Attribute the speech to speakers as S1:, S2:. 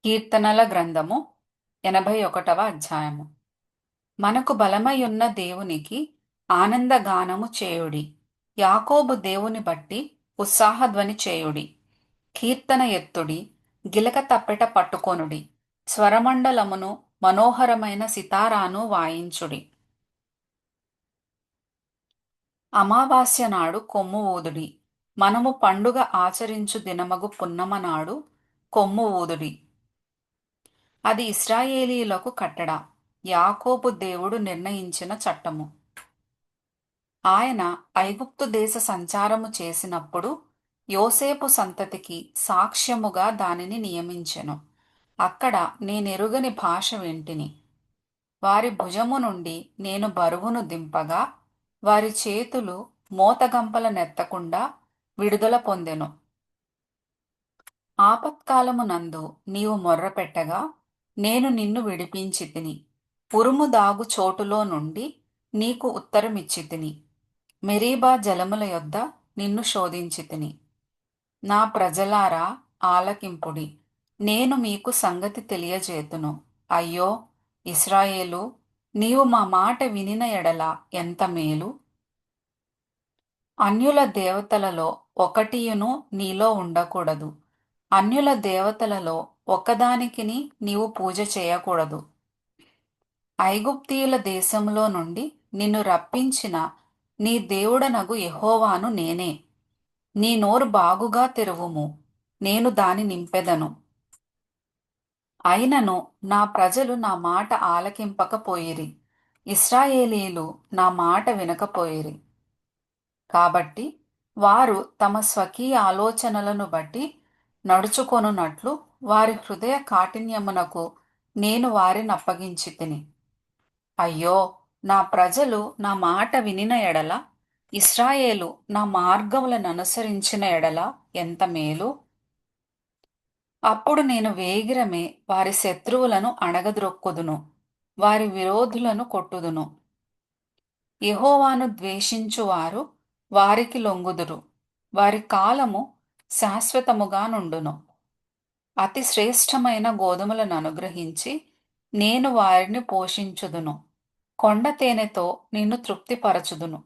S1: కీర్తనల గ్రంథము 81వ అధ్యాయము. మనకు బలమైయున్న దేవునికి ఆనందగానము చేయుడి. యాకోబు దేవుని బట్టి ఉత్సాహధ్వని చేయుడి. కీర్తన ఎత్తుడి, గిలక తప్పెట పట్టుకొనుడి. స్వరమండలమును మనోహరమైన సితారాను వాయించుడి. అమావాస్య నాడు కొమ్ము ఊదుడి. మనము పండుగ ఆచరించు దినమగు పున్నమ నాడు కొమ్ము ఊదుడి. అది ఇశ్రాయేలీయులకు కట్టడ, యాకోబు దేవుడు నిర్ణయించిన చట్టము. ఆయన ఐగుప్తు దేశ సంచారము చేసినప్పుడు యోసేపు సంతతికి సాక్ష్యముగా దానిని నియమించెను. అక్కడ నేనెరుగని భాష వింటిని. వారి భుజము నుండి నేను బరువును దింపగా వారి చేతులు మోతగంపల నెత్తకుండా విడుదల పొందెను. ఆపత్కాలమునందు నీవు మొర్రపెట్టగా నేను నిన్ను విడిపించితిని. ఉరుము దాగు చోటులో నుండి నీకు ఉత్తరమిచ్చితిని. మెరీబా జలముల యొద్ద నిన్ను శోధించితిని. నా ప్రజలారా, ఆలకింపుడి. నేను మీకు సంగతి తెలియజేతును. అయ్యో ఇశ్రాయేలు, నీవు మా మాట వినిన ఎడల ఎంత మేలు! అన్యుల దేవతలలో ఒకటియును నీలో ఉండకూడదు. అన్యుల దేవతలలో ఒక్కదానికిని నీవు పూజ చేయకూడదు. ఐగుప్తీయుల దేశంలో నుండి నిన్ను రప్పించిన నీ దేవుడనగు యెహోవాను నేనే. నీ నోరు బాగుగా తెరువుము, నేను దాని నింపెదను. అయినను నా ప్రజలు నా మాట ఆలకింపకపోయిరి. ఇశ్రాయేలీయులు నా మాట వినకపోయిరి. కాబట్టి వారు తమ స్వకీయ ఆలోచనలను బట్టి నడుచుకొనున్నట్లు వారి హృదయ కాఠిన్యమునకు నేను వారినప్పగించితిని. అయ్యో నా ప్రజలు నా మాట వినిన ఎడల, ఇశ్రాయేలు నా మార్గములను అనుసరించిన ఎడల ఎంత మేలు! అప్పుడు నేను వేగిరమే వారి శత్రువులను అణగద్రొక్కుదును, వారి విరోధులను కొట్టుదును. యెహోవాను ద్వేషించువారు వారికి లొంగుదురు, వారి కాలము శాశ్వతముగా నుండును. అతి శ్రేష్టమైన గోధుమలను అనుగ్రహించి నేను వారిని పోషించుదును. కొండ తేనెతో నిన్ను తృప్తిపరచుదును.